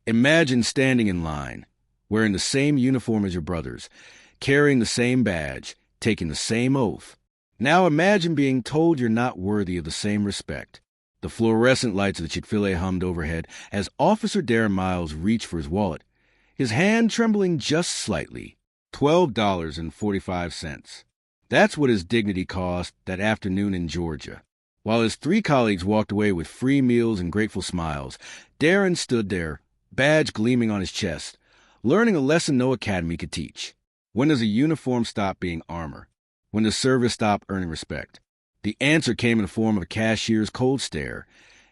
Imagine standing in line, wearing the same uniform as your brothers, carrying the same badge, taking the same oath. Now imagine being told you're not worthy of the same respect. The fluorescent lights of the Chick-fil-A hummed overhead as Officer Darren Miles reached for his wallet, his hand trembling just slightly. $12.45. That's what his dignity cost that afternoon in Georgia. While his three colleagues walked away with free meals and grateful smiles, Darren stood there, badge gleaming on his chest, learning a lesson no academy could teach. When does a uniform stop being armor? When does service stop earning respect? The answer came in the form of a cashier's cold stare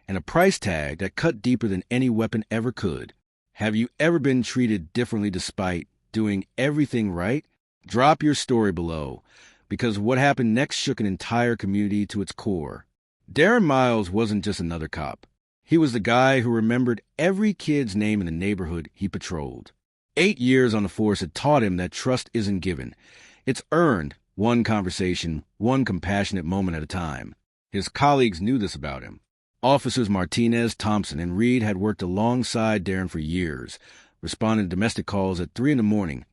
and a price tag that cut deeper than any weapon ever could. Have you ever been treated differently despite doing everything right? Drop your story below, because what happened next shook an entire community to its core. Darren Miles wasn't just another cop. He was the guy who remembered every kid's name in the neighborhood he patrolled. 8 years on the force had taught him that trust isn't given. It's earned, one conversation, one compassionate moment at a time. His colleagues knew this about him. Officers Martinez, Thompson, and Reed had worked alongside Darren for years, responding to domestic calls at 3 a.m,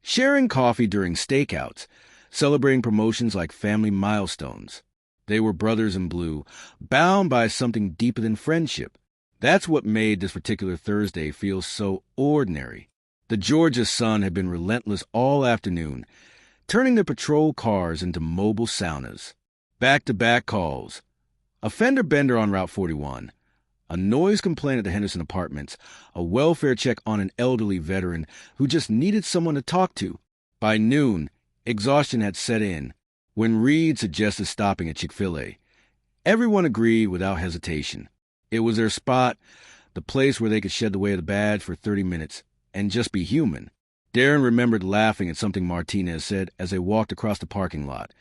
sharing coffee during stakeouts, celebrating promotions like family milestones. They were brothers in blue, bound by something deeper than friendship. That's what made this particular Thursday feel so ordinary. The Georgia sun had been relentless all afternoon, turning their patrol cars into mobile saunas. Back-to-back calls. A fender bender on Route 41. A noise complaint at the Henderson Apartments. A welfare check on an elderly veteran who just needed someone to talk to. By noon, exhaustion had set in. When Reed suggested stopping at Chick-fil-A, everyone agreed without hesitation. It was their spot, the place where they could shed the weight of the badge for 30 minutes and just be human. Darren remembered laughing at something Martinez said as they walked across the parking lot.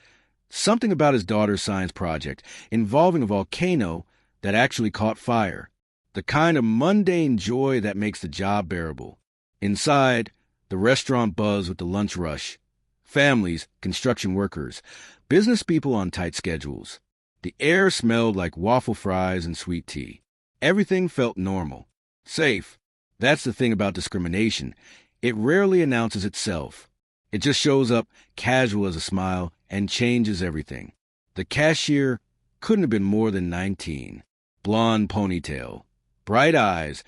Something about his daughter's science project involving a volcano that actually caught fire. The kind of mundane joy that makes the job bearable. Inside, the restaurant buzzed with the lunch rush. Families, construction workers, business people on tight schedules. The air smelled like waffle fries and sweet tea. Everything felt normal. Safe. That's the thing about discrimination. It rarely announces itself. It just shows up casual as a smile and changes everything. The cashier couldn't have been more than 19. Blonde ponytail. Bright eyes.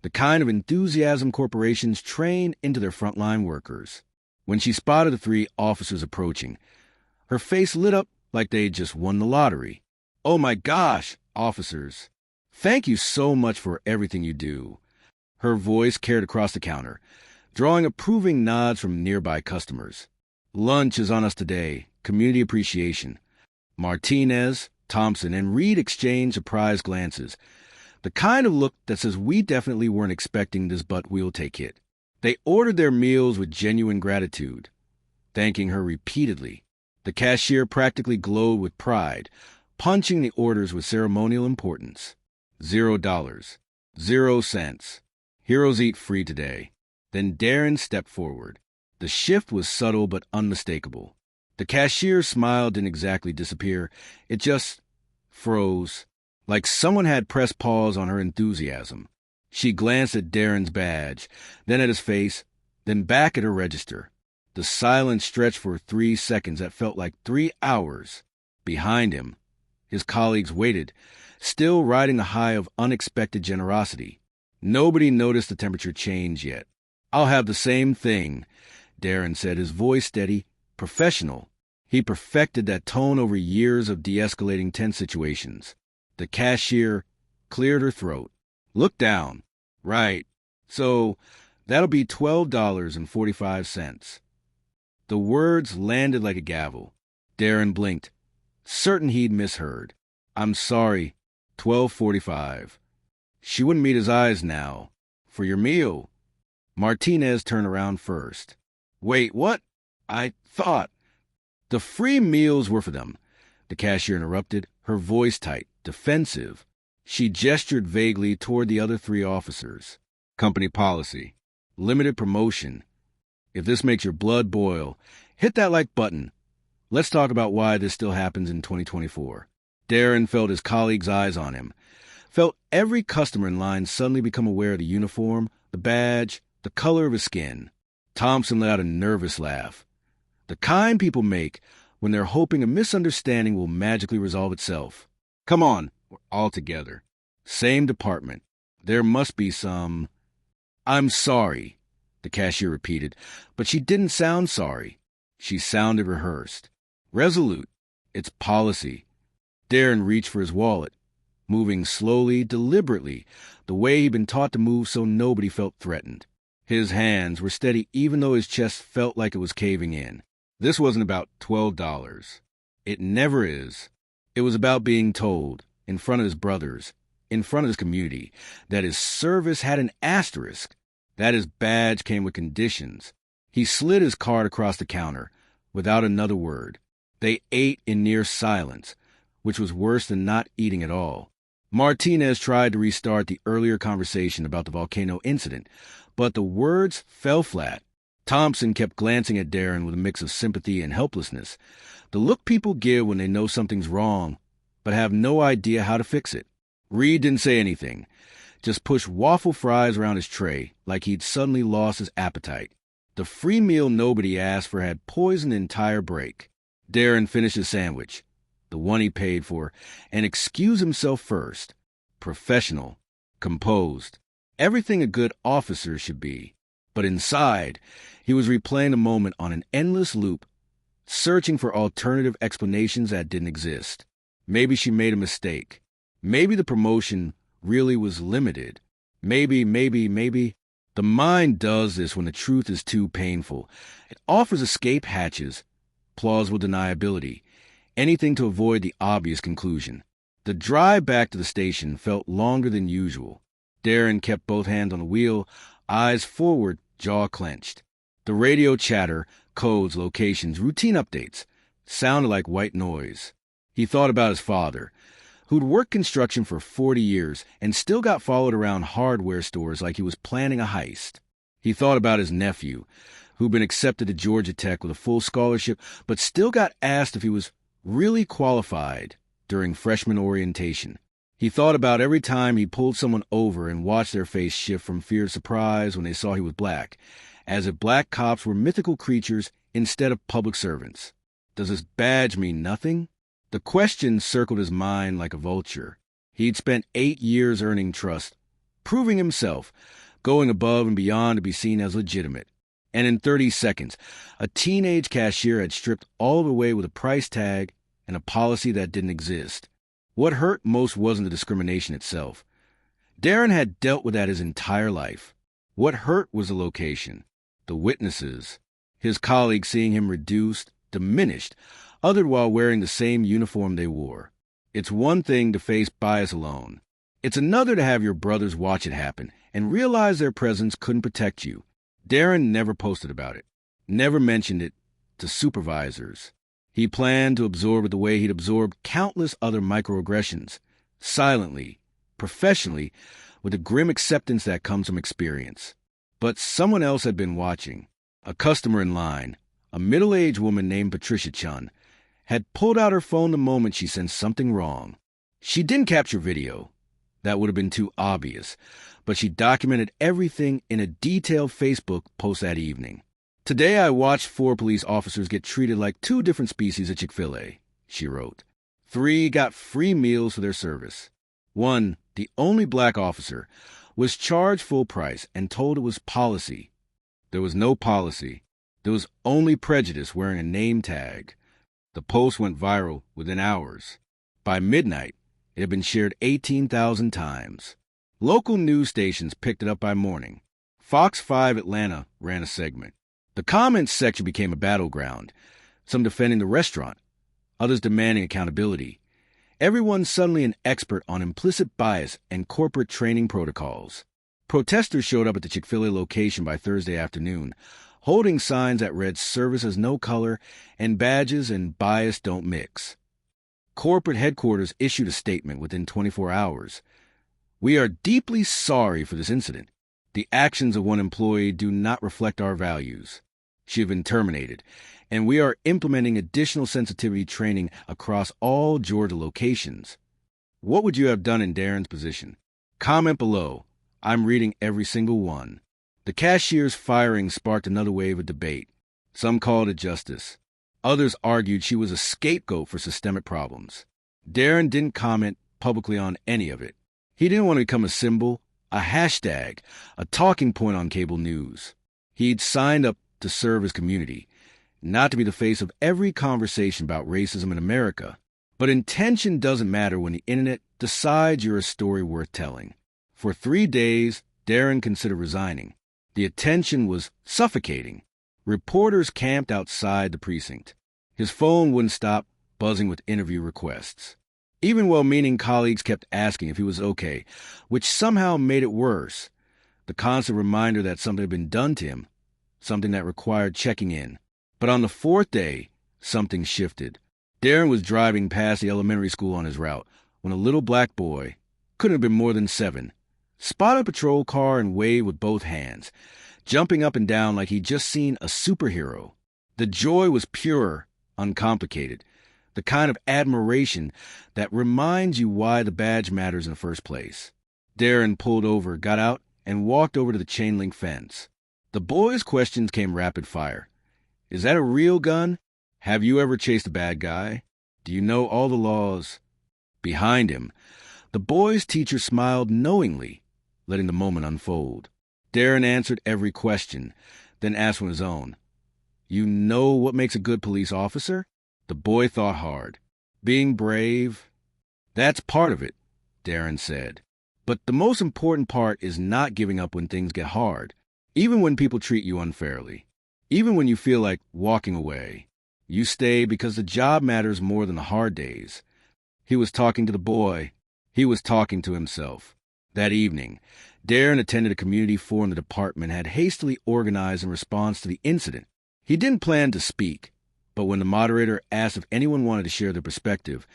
The kind of enthusiasm corporations train into their frontline workers. When she spotted the 3 officers approaching, her face lit up like they'd just won the lottery. "Oh my gosh, officers. Thank you so much for everything you do." Her voice carried across the counter, drawing approving nods from nearby customers. "Lunch is on us today. Community appreciation." Martinez, Thompson, and Reed exchanged surprised glances. The kind of look that says we definitely weren't expecting this, but we'll take it. They ordered their meals with genuine gratitude, thanking her repeatedly. The cashier practically glowed with pride, punching the orders with ceremonial importance. $0. 0 cents. Heroes eat free today. Then Darren stepped forward. The shift was subtle but unmistakable. The cashier's smile didn't exactly disappear. It just froze, like someone had pressed pause on her enthusiasm. She glanced at Darren's badge, then at his face, then back at her register. The silence stretched for 3 seconds that felt like 3 hours. Behind him, his colleagues waited, still riding the high of unexpected generosity. Nobody noticed the temperature change yet. "I'll have the same thing," Darren said, his voice steady, professional. He perfected that tone over years of de-escalating tense situations. The cashier cleared her throat. "Look down." "Right. So that'll be $12.45. The words landed like a gavel. Darren blinked, certain he'd misheard. "I'm sorry. $12.45. She wouldn't meet his eyes now. "For your meal." Martinez turned around first. "Wait, what? I thought—" "The free meals were for them," the cashier interrupted, her voice tight, defensive. She gestured vaguely toward the other 3 officers. "Company policy. Limited promotion. If this makes your blood boil, hit that like button. Let's talk about why this still happens in 2024. Darren felt his colleagues' eyes on him, felt every customer in line suddenly become aware of the uniform, the badge, the color of his skin. Thompson let out a nervous laugh. The kind people make when they're hoping a misunderstanding will magically resolve itself. Come on, we're all together. Same department. There must be some... I'm sorry, the cashier repeated, but she didn't sound sorry. She sounded rehearsed. Resolute. It's policy. Darren reached for his wallet, moving slowly, deliberately, the way he'd been taught to move so nobody felt threatened. His hands were steady even though his chest felt like it was caving in. This wasn't about $12. It never is. It was about being told, in front of his brothers, in front of his community, that his service had an asterisk, that his badge came with conditions. He slid his card across the counter, without another word. They ate in near silence, which was worse than not eating at all. Martinez tried to restart the earlier conversation about the volcano incident, but the words fell flat. Thompson kept glancing at Darren with a mix of sympathy and helplessness, the look people give when they know something's wrong, but have no idea how to fix it. Reed didn't say anything, just pushed waffle fries around his tray like he'd suddenly lost his appetite. The free meal nobody asked for had poisoned the entire break. Darren finished his sandwich, the one he paid for, and excused himself first. Professional, composed, everything a good officer should be. But inside, he was replaying the moment on an endless loop, searching for alternative explanations that didn't exist. Maybe she made a mistake. Maybe the promotion really was limited. Maybe. The mind does this when the truth is too painful. It offers escape hatches, plausible deniability, anything to avoid the obvious conclusion. The drive back to the station felt longer than usual. Darren kept both hands on the wheel, eyes forward, jaw clenched. The radio chatter, codes, locations, routine updates, sounded like white noise. He thought about his father, who'd worked construction for 40 years and still got followed around hardware stores like he was planning a heist. He thought about his nephew, who'd been accepted to Georgia Tech with a full scholarship, but still got asked if he was really qualified during freshman orientation. He thought about every time he pulled someone over and watched their face shift from fear to surprise when they saw he was black, as if black cops were mythical creatures instead of public servants. Does this badge mean nothing? The question circled his mind like a vulture. He'd spent 8 years earning trust, proving himself, going above and beyond to be seen as legitimate. And in 30 seconds, a teenage cashier had stripped all of it away with a price tag and a policy that didn't exist. What hurt most wasn't the discrimination itself. Darren had dealt with that his entire life. What hurt was the location, the witnesses, his colleagues seeing him reduced, diminished, othered while wearing the same uniform they wore. It's one thing to face bias alone. It's another to have your brothers watch it happen and realize their presence couldn't protect you. Darren never posted about it, never mentioned it to supervisors. He planned to absorb it the way he'd absorbed countless other microaggressions, silently, professionally, with a grim acceptance that comes from experience. But someone else had been watching. A customer in line, a middle-aged woman named Patricia Chun, had pulled out her phone the moment she sensed something wrong. She didn't capture video. That would have been too obvious. But she documented everything in a detailed Facebook post that evening. "Today I watched 4 police officers get treated like 2 different species of Chick-fil-A," she wrote. 3 got free meals for their service. 1, the only black officer, was charged full price and told it was policy. There was no policy. There was only prejudice wearing a name tag. The post went viral within hours. By midnight, it had been shared 18,000 times. Local news stations picked it up by morning. Fox 5 Atlanta ran a segment. The comments section became a battleground, some defending the restaurant, others demanding accountability. Everyone suddenly an expert on implicit bias and corporate training protocols. Protesters showed up at the Chick-fil-A location by Thursday afternoon, holding signs that read "Service has no color" and badges and bias don't mix. Corporate headquarters issued a statement within 24 hours. "We are deeply sorry for this incident. The actions of one employee do not reflect our values. She has been terminated, and we are implementing additional sensitivity training across all Georgia locations." What would you have done in Darren's position? Comment below. I'm reading every single one. The cashier's firing sparked another wave of debate. Some called it justice. Others argued she was a scapegoat for systemic problems. Darren didn't comment publicly on any of it. He didn't want to become a symbol, a hashtag, a talking point on cable news. He'd signed up to serve his community, not to be the face of every conversation about racism in America. But intention doesn't matter when the internet decides you're a story worth telling. For 3 days, Darren considered resigning. The attention was suffocating. Reporters camped outside the precinct. His phone wouldn't stop buzzing with interview requests. Even well-meaning colleagues kept asking if he was okay, which somehow made it worse. The constant reminder that something had been done to him, something that required checking in. But on the 4th day, something shifted. Darren was driving past the elementary school on his route when a little black boy, couldn't have been more than 7, spotted a patrol car and waved with both hands, jumping up and down like he'd just seen a superhero. The joy was pure, uncomplicated, the kind of admiration that reminds you why the badge matters in the first place. Darren pulled over, got out, and walked over to the chain-link fence. The boy's questions came rapid fire. Is that a real gun? Have you ever chased a bad guy? Do you know all the laws? Behind him, the boy's teacher smiled knowingly, letting the moment unfold. Darren answered every question, then asked one of his own. You know what makes a good police officer? The boy thought hard. Being brave? That's part of it, Darren said. But the most important part is not giving up when things get hard, even when people treat you unfairly, even when you feel like walking away. You stay because the job matters more than the hard days. He was talking to the boy. He was talking to himself. That evening, Darren attended a community forum the department had hastily organized in response to the incident. He didn't plan to speak, but when the moderator asked if anyone wanted to share their perspective,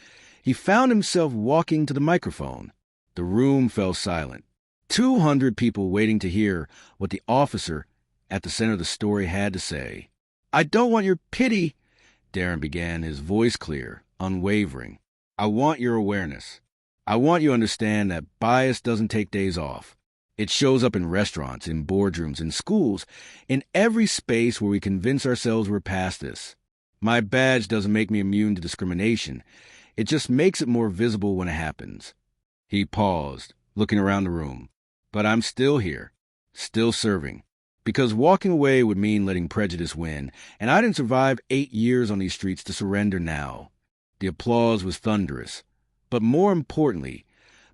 he found himself walking to the microphone. The room fell silent. 200 people waiting to hear what the officer at the center of the story had to say. I don't want your pity, Darren began, his voice clear, unwavering. I want your awareness. I want you to understand that bias doesn't take days off. It shows up in restaurants, in boardrooms, in schools, in every space where we convince ourselves we're past this. My badge doesn't make me immune to discrimination. It just makes it more visible when it happens. He paused, looking around the room. But I'm still here, still serving. Because walking away would mean letting prejudice win, and I didn't survive 8 years on these streets to surrender now. The applause was thunderous. But more importantly,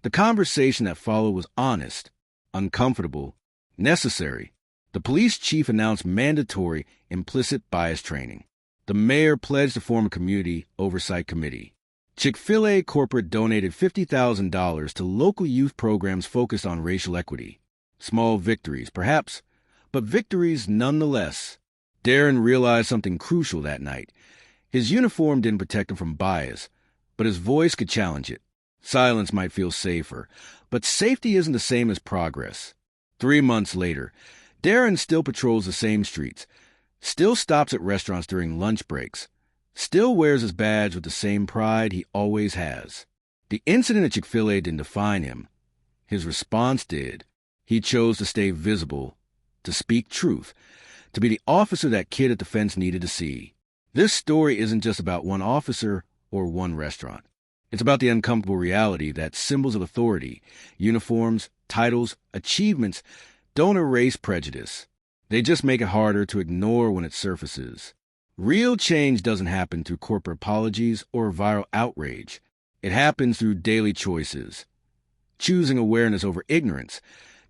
the conversation that followed was honest, uncomfortable, necessary. The police chief announced mandatory implicit bias training. The mayor pledged to form a community oversight committee. Chick-fil-A corporate donated $50,000 to local youth programs focused on racial equity. Small victories, perhaps, but victories nonetheless. Darren realized something crucial that night. His uniform didn't protect him from bias, but his voice could challenge it. Silence might feel safer, but safety isn't the same as progress. 3 months later, Darren still patrols the same streets, still stops at restaurants during lunch breaks, still wears his badge with the same pride he always has. The incident at Chick-fil-A didn't define him. His response did. He chose to stay visible, to speak truth, to be the officer that kid at the fence needed to see. This story isn't just about one officer or one restaurant. It's about the uncomfortable reality that symbols of authority, uniforms, titles, achievements don't erase prejudice. They just make it harder to ignore when it surfaces. Real change doesn't happen through corporate apologies or viral outrage. It happens through daily choices. Choosing awareness over ignorance,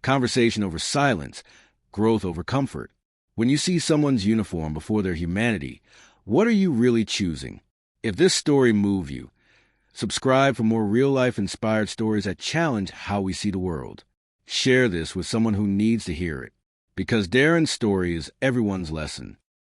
conversation over silence, growth over comfort. When you see someone's uniform before their humanity, what are you really choosing? If this story moved you, subscribe for more real-life inspired stories that challenge how we see the world. Share this with someone who needs to hear it, because Darren's story is everyone's lesson.